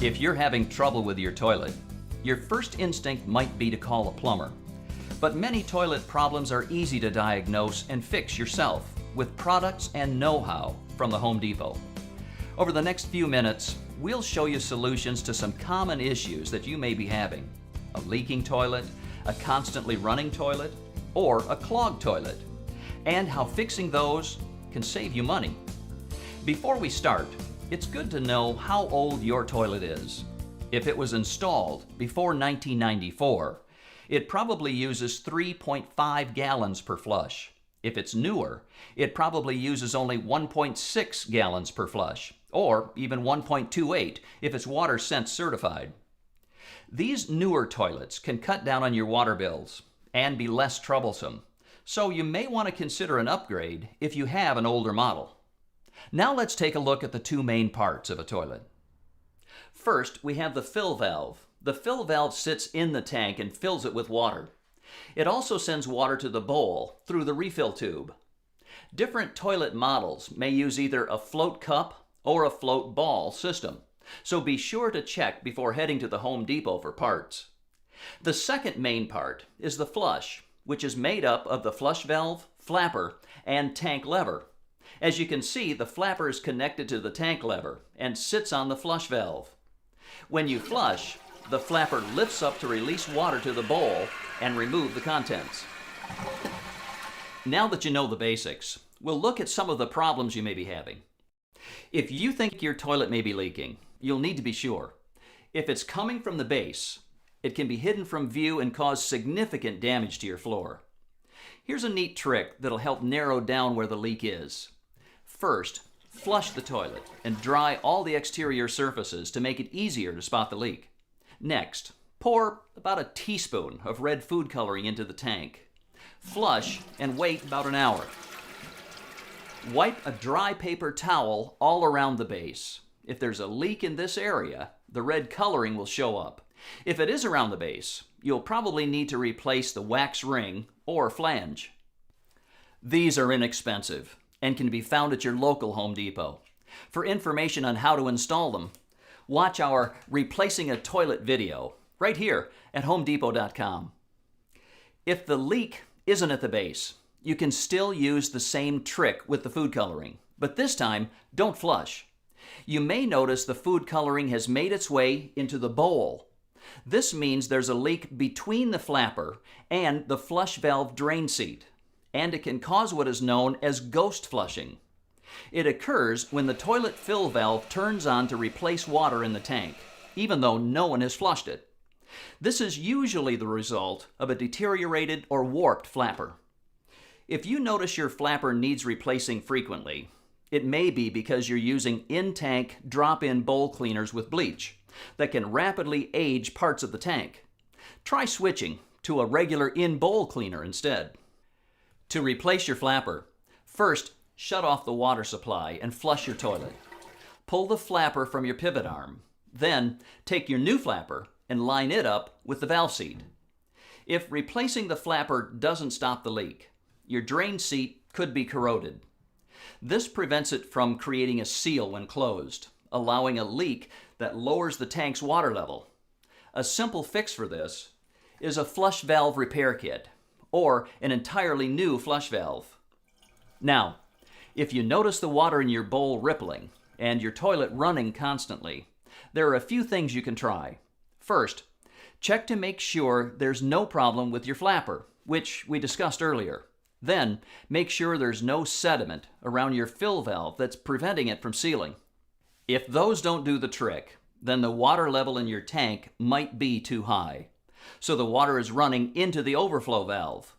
If you're having trouble with your toilet, your first instinct might be to call a plumber. But many toilet problems are easy to diagnose and fix yourself with products and know-how from the Home Depot. Over the next few minutes, we'll show you solutions to some common issues that you may be having: a leaking toilet, a constantly running toilet, or a clogged toilet, and how fixing those can save you money. Before we start, it's good to know how old your toilet is. If it was installed before 1994, it probably uses 3.5 gallons per flush. If it's newer, it probably uses only 1.6 gallons per flush, or even 1.28 if it's Water Sense certified. These newer toilets can cut down on your water bills and be less troublesome, so you may want to consider an upgrade if you have an older model. Now let's take a look at the two main parts of a toilet. First, we have the fill valve. The fill valve sits in the tank and fills it with water. It also sends water to the bowl through the refill tube. Different toilet models may use either a float cup or a float ball system, so be sure to check before heading to the Home Depot for parts. The second main part is the flush, which is made up of the flush valve, flapper, and tank lever. As you can see, the flapper is connected to the tank lever and sits on the flush valve. When you flush, the flapper lifts up to release water to the bowl and remove the contents. Now that you know the basics, we'll look at some of the problems you may be having. If you think your toilet may be leaking, you'll need to be sure. If it's coming from the base, it can be hidden from view and cause significant damage to your floor. Here's a neat trick that'll help narrow down where the leak is. First, flush the toilet and dry all the exterior surfaces to make it easier to spot the leak. Next, pour about a teaspoon of red food coloring into the tank. Flush and wait about an hour. Wipe a dry paper towel all around the base. If there's a leak in this area, the red coloring will show up. If it is around the base, you'll probably need to replace the wax ring or flange. These are inexpensive and can be found at your local Home Depot. For information on how to install them, watch our Replacing a Toilet video right here at homedepot.com. If the leak isn't at the base, you can still use the same trick with the food coloring, but this time, don't flush. You may notice the food coloring has made its way into the bowl. This means there's a leak between the flapper and the flush valve drain seat, and it can cause what is known as ghost flushing. It occurs when the toilet fill valve turns on to replace water in the tank, even though no one has flushed it. This is usually the result of a deteriorated or warped flapper. If you notice your flapper needs replacing frequently, it may be because you're using in-tank drop-in bowl cleaners with bleach that can rapidly age parts of the tank. Try switching to a regular in-bowl cleaner instead. To replace your flapper, first shut off the water supply and flush your toilet. Pull the flapper from your pivot arm. Then take your new flapper and line it up with the valve seat. If replacing the flapper doesn't stop the leak, your drain seat could be corroded. This prevents it from creating a seal when closed, allowing a leak that lowers the tank's water level. A simple fix for this is a flush valve repair kit or an entirely new flush valve. Now, if you notice the water in your bowl rippling and your toilet running constantly, there are a few things you can try. First, check to make sure there's no problem with your flapper, which we discussed earlier. Then, make sure there's no sediment around your fill valve that's preventing it from sealing. If those don't do the trick, then the water level in your tank might be too high, so the water is running into the overflow valve.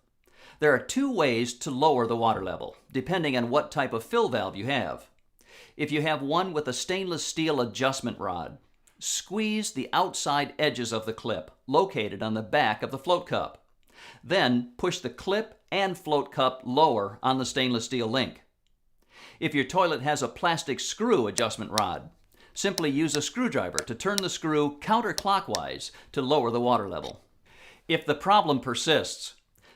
There are two ways to lower the water level, depending on what type of fill valve you have. If you have one with a stainless steel adjustment rod, squeeze the outside edges of the clip located on the back of the float cup. Then push the clip and float cup lower on the stainless steel link. If your toilet has a plastic screw adjustment rod, simply use a screwdriver to turn the screw counterclockwise to lower the water level. If the problem persists,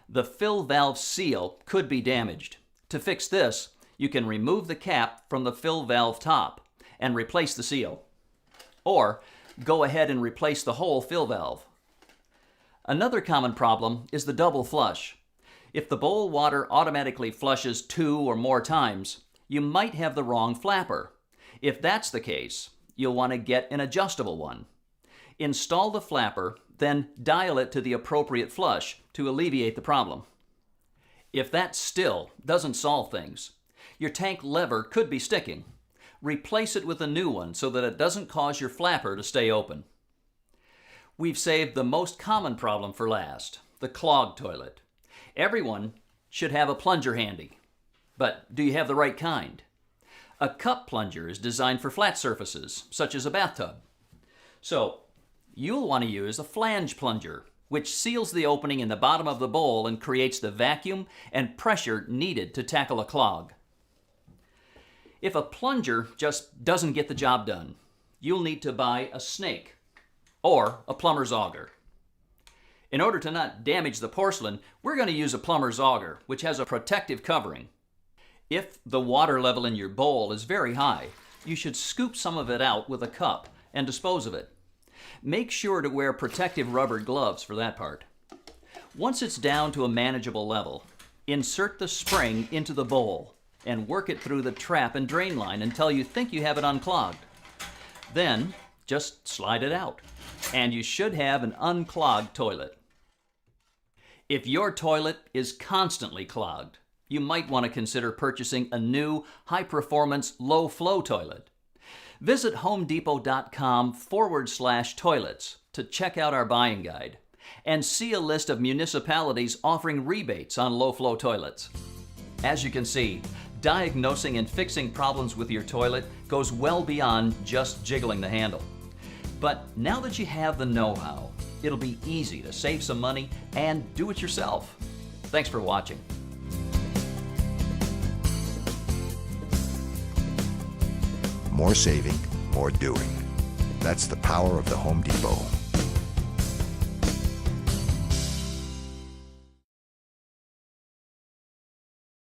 the fill valve seal could be damaged. To fix this, you can remove the cap from the fill valve top and replace the seal. Or go ahead and replace the whole fill valve. Another common problem is the double flush. If the bowl water automatically flushes 2 or more times, you might have the wrong flapper. If that's the case, you'll want to get an adjustable one. Install the flapper, then dial it to the appropriate flush to alleviate the problem. If that still doesn't solve things, your tank lever could be sticking. Replace it with a new one so that it doesn't cause your flapper to stay open. We've saved the most common problem for last, the clogged toilet. Everyone should have a plunger handy. But do you have the right kind? A cup plunger is designed for flat surfaces, such as a bathtub. So, you'll want to use a flange plunger, which seals the opening in the bottom of the bowl and creates the vacuum and pressure needed to tackle a clog. If a plunger just doesn't get the job done, you'll need to buy a snake or a plumber's auger. In order to not damage the porcelain, we're going to use a plumber's auger, which has a protective covering. If the water level in your bowl is very high, you should scoop some of it out with a cup and dispose of it. Make sure to wear protective rubber gloves for that part. Once it's down to a manageable level, insert the spring into the bowl and work it through the trap and drain line until you think you have it unclogged. Then, just slide it out, and you should have an unclogged toilet. If your toilet is constantly clogged, you might want to consider purchasing a new high-performance, low-flow toilet. Visit homedepot.com/toilets to check out our buying guide and see a list of municipalities offering rebates on low-flow toilets. As you can see, diagnosing and fixing problems with your toilet goes well beyond just jiggling the handle. But now that you have the know-how, it'll be easy to save some money and do it yourself. Thanks for watching. More saving, more doing. That's the power of the Home Depot.